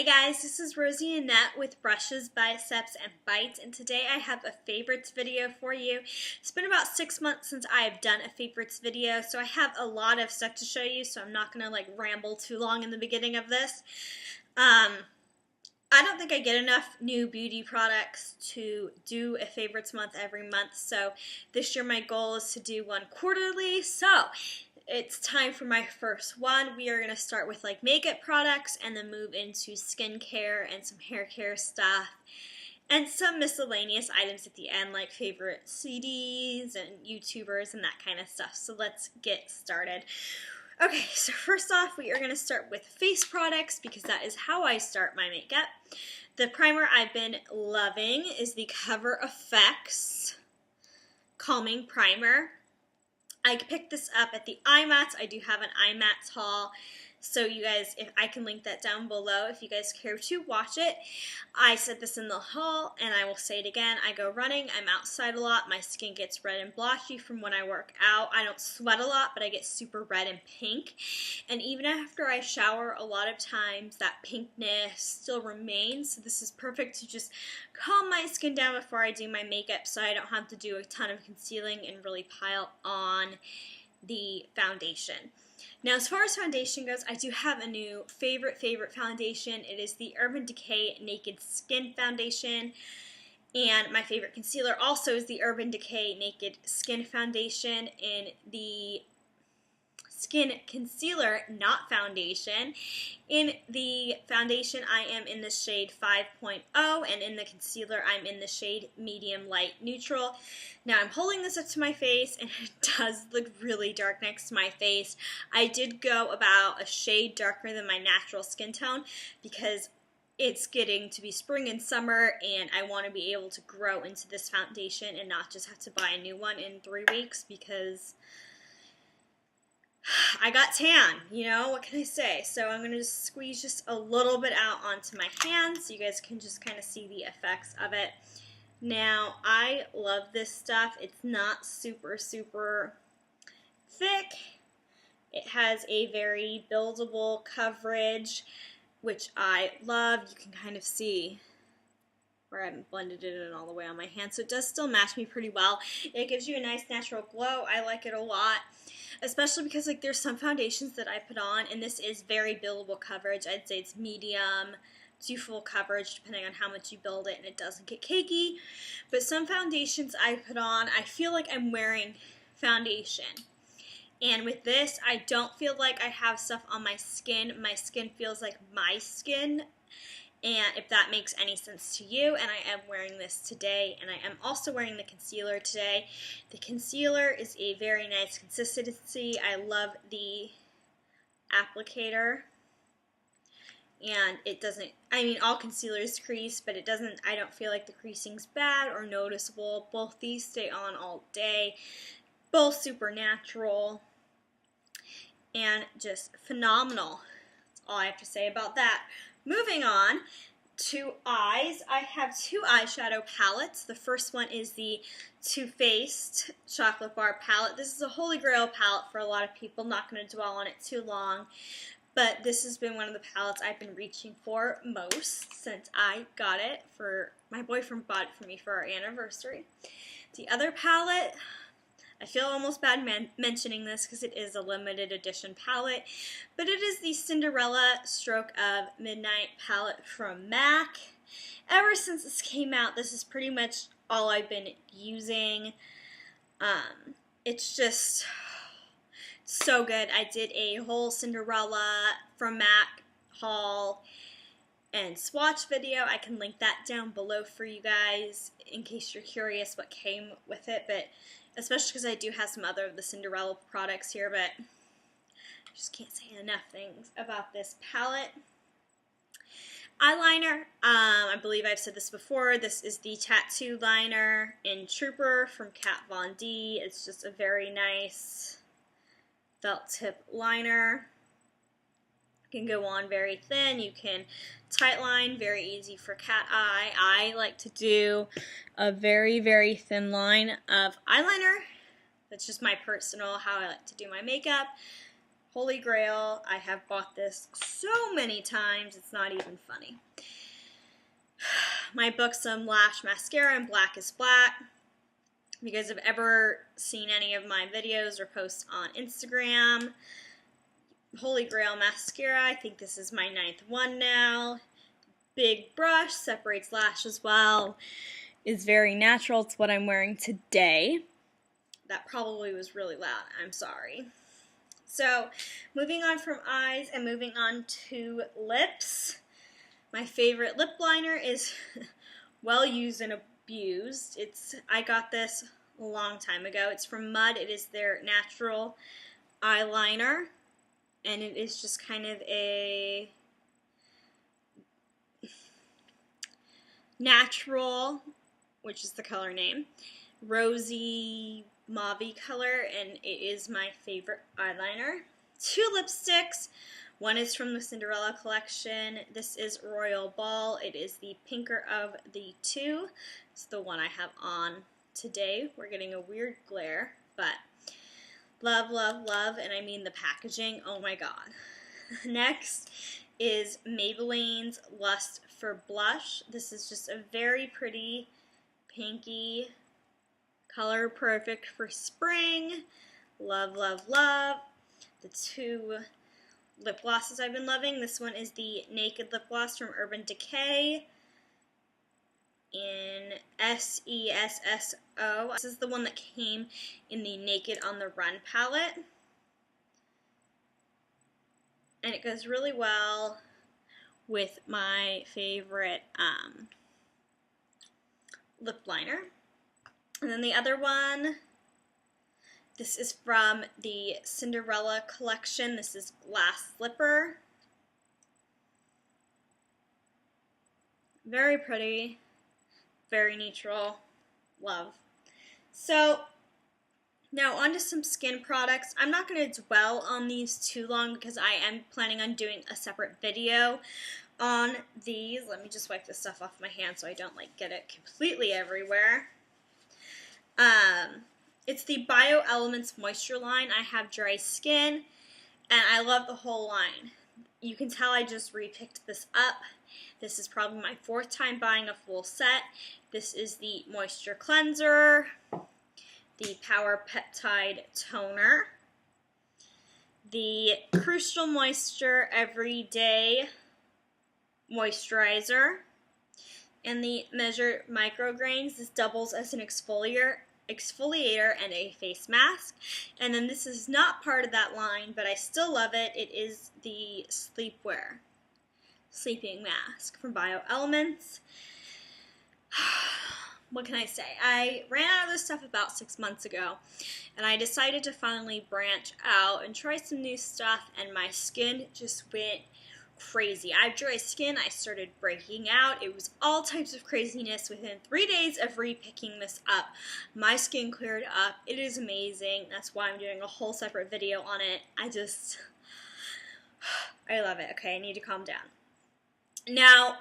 guys, this is Rosie Annette with Brushes, Biceps, and Bites, and today I have a favorites video for you. It's been about 6 months since I have done a favorites video, so I have a lot of stuff to show you, so I'm not going to ramble too long in the beginning of this. I don't think I get enough new beauty products to do a favorites month every month, so this year my goal is to do one quarterly, so it's time for my first one. We are going to start with makeup products and then move into skincare and some hair care stuff and some miscellaneous items at the end like favorite CDs and YouTubers and that kind of stuff. So let's get started. Okay, so first off, we are going to start with face products because that is how I start my makeup. The primer I've been loving is the Cover FX Calming Primer. I picked this up at the iMats. I do have an iMats haul, so you guys, if I can link that down below if you guys care to watch it. I said this in the haul, and I will say it again. I go running. I'm outside a lot. My skin gets red and blotchy from when I work out. I don't sweat a lot, but I get super red and pink. And even after I shower, a lot of times that pinkness still remains. So this is perfect to just calm my skin down before I do my makeup so I don't have to do a ton of concealing and really pile on the foundation. Now, as far as foundation goes, I do have a new favorite foundation. It is the Urban Decay Naked Skin Foundation. And my favorite concealer also is the Urban Decay Naked Skin Foundation in the Skin Concealer, not foundation. In the foundation, I am in the shade 5.0, and in the concealer, I'm in the shade Medium Light Neutral. Now, I'm holding this up to my face, and it does look really dark next to my face. I did go about a shade darker than my natural skin tone because it's getting to be spring and summer, and I want to be able to grow into this foundation and not just have to buy a new one in 3 weeks because I got tan, what can I say? So I'm going to just squeeze just a little bit out onto my hands so you guys can just kind of see the effects of it. Now, I love this stuff. It's not super thick. It has a very buildable coverage, which I love. You can kind of see where I haven't blended it in all the way on my hand, so it does still match me pretty well. It gives you a nice natural glow. I like it a lot, especially because there's some foundations that I put on, and this is very buildable coverage. I'd say it's medium to full coverage depending on how much you build it, and it doesn't get cakey. But some foundations I put on, I feel like I'm wearing foundation. And with this, I don't feel like I have stuff on my skin. My skin feels like my skin, and if that makes any sense to you. And I am wearing this today, and I am also wearing the concealer today. The concealer is a very nice consistency. I love the applicator, and it doesn't, all concealers crease, but it doesn't, I don't feel like the creasing's bad or noticeable. Both these stay on all day, both super natural, and just phenomenal. That's all I have to say about that. Moving on to eyes, I have 2 eyeshadow palettes. The first one is the Too Faced Chocolate Bar palette. This is a holy grail palette for a lot of people. Not going to dwell on it too long, but this has been one of the palettes I've been reaching for most since I got it. My boyfriend bought it for me for our anniversary. The other palette, I feel almost bad mentioning this because it is a limited edition palette, but it is the Cinderella Stroke of Midnight palette from MAC. Ever since this came out, this is pretty much all I've been using. It's just so good. I did a whole Cinderella from MAC haul and swatch video. I can link that down below for you guys in case you're curious what came with it, but especially because I do have some other of the Cinderella products here, but I just can't say enough things about this palette. Eyeliner, I believe I've said this before, this is the Tattoo Liner in Trooper from Kat Von D. It's just a very nice felt tip liner. You can go on very thin, you can tight line, very easy for cat eye. I like to do a very thin line of eyeliner. That's just my personal how I like to do my makeup. Holy Grail. I have bought this so many times, it's not even funny. My Buxom Lash Mascara in Black is Black. If you guys have ever seen any of my videos or posts on Instagram, Holy Grail Mascara, I think this is my 9th one now. Big brush, separates lashes well, is very natural. It's what I'm wearing today. That probably was really loud, I'm sorry. So, moving on from eyes and moving on to lips. My favorite lip liner is well used and abused. I got this a long time ago. It's from Mud. It is their natural eyeliner, and it is just kind of a natural, which is the color name, rosy mauve color, and it is my favorite eyeliner. 2 lipsticks. One is from the Cinderella collection. This is Royal Ball. It is the pinker of the 2. It's the one I have on today. We're getting a weird glare, but love, love, love, and I mean the packaging. Oh my god. Next is Maybelline's Lust for Blush. This is just a very pretty pinky color, perfect for spring. Love, love, love. The 2 lip glosses I've been loving. This one is the Naked Lip Gloss from Urban Decay in SESSO. This is the one that came in the Naked on the Run palette. And it goes really well with my favorite lip liner. And then the other one, this is from the Cinderella collection. This is Glass Slipper. Very pretty, very neutral, love. So now onto some skin products. I'm not going to dwell on these too long because I am planning on doing a separate video on these. Let me just wipe this stuff off my hand so I don't get it completely everywhere. It's the Bio Elements Moisture line. I have dry skin, and I love the whole line. You can tell I just repicked this up. This is probably my 4th time buying a full set. This is the Moisture Cleanser, the Power Peptide Toner, the Crucial Moisture Everyday Moisturizer, and the Measure Micrograins. This doubles as an exfoliator and a face mask. And then this is not part of that line, but I still love it. It is the sleeping mask from Bio Elements. What can I say? I ran out of this stuff about 6 months ago, and I decided to finally branch out and try some new stuff, and my skin just went crazy. I have dry skin. I started breaking out. It was all types of craziness. Within 3 days of repicking this up, my skin cleared up. It is amazing. That's why I'm doing a whole separate video on it. I love it. Okay, I need to calm down. Now,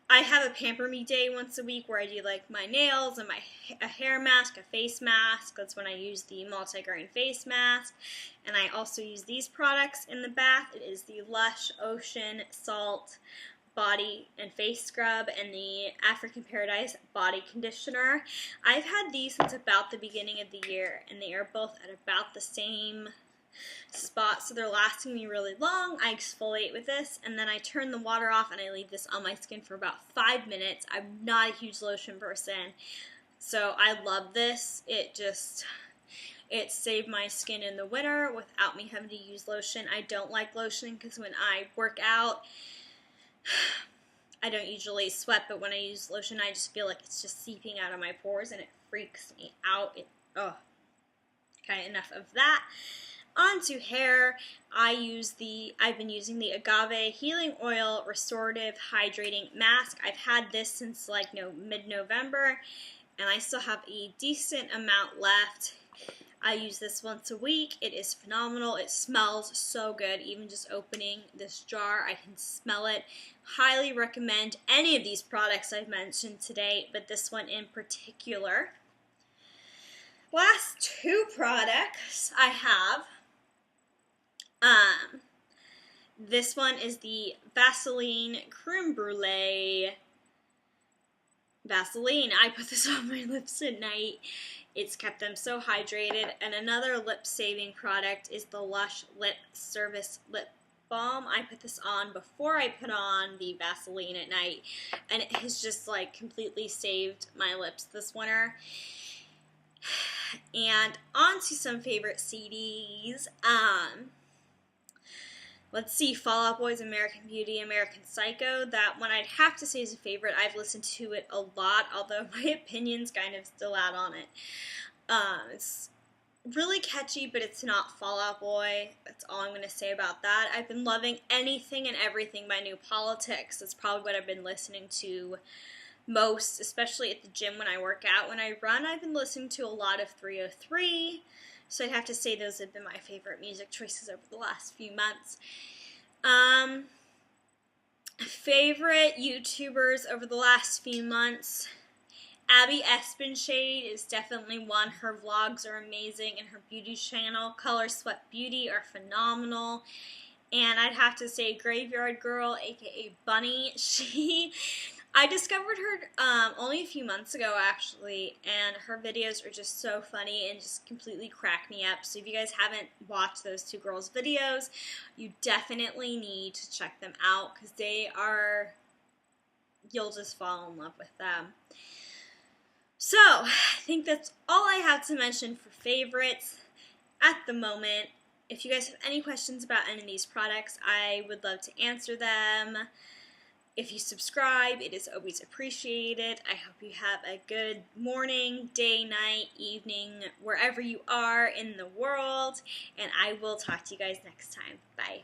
I have a Pamper Me day once a week where I do my nails and a hair mask, a face mask. That's when I use the multigrain face mask. And I also use these products in the bath. It is the Lush Ocean Salt Body and Face Scrub and the African Paradise Body Conditioner. I've had these since about the beginning of the year, and they are both at about the same spot, so they're lasting me really long. I exfoliate with this, and then I turn the water off and I leave this on my skin for about 5 minutes. I'm not a huge lotion person, so I love this. It saved my skin in the winter without me having to use lotion. I don't like lotion because when I work out, I don't usually sweat, but when I use lotion, I just feel like it's just seeping out of my pores, and it freaks me out. Okay, enough of that. On to hair. I've been using the Agave Healing Oil Restorative Hydrating Mask. I've had this since mid-November, and I still have a decent amount left. I use this once a week. It is phenomenal. It smells so good. Even just opening this jar, I can smell it. Highly recommend any of these products I've mentioned today, but this one in particular. Last 2 products I have This one is the Vaseline Creme Brulee Vaseline. I put this on my lips at night. It's kept them so hydrated. And another lip-saving product is the Lush Lip Service Lip Balm. I put this on before I put on the Vaseline at night, and it has just like completely saved my lips this winter. And on to some favorite CDs. Let's see, Fall Out Boy's American Beauty, American Psycho. That one I'd have to say is a favorite. I've listened to it a lot, although my opinion's kind of still out on it. It's really catchy, but it's not Fall Out Boy. That's all I'm going to say about that. I've been loving anything and everything by New Politics. That's probably what I've been listening to most, especially at the gym when I work out. When I run, I've been listening to a lot of 303. So I'd have to say those have been my favorite music choices over the last few months. Favorite YouTubers over the last few months. Abby Espenshade is definitely one. Her vlogs are amazing, and her beauty channel, Color Sweat Beauty, are phenomenal. And I'd have to say Graveyard Girl, aka Bunny. I discovered her only a few months ago, actually, and her videos are just so funny and just completely crack me up. So if you guys haven't watched those two girls' videos, you definitely need to check them out, because you'll just fall in love with them. So, I think that's all I have to mention for favorites at the moment. If you guys have any questions about any of these products, I would love to answer them. If you subscribe, it is always appreciated. I hope you have a good morning, day, night, evening, wherever you are in the world, and I will talk to you guys next time. Bye.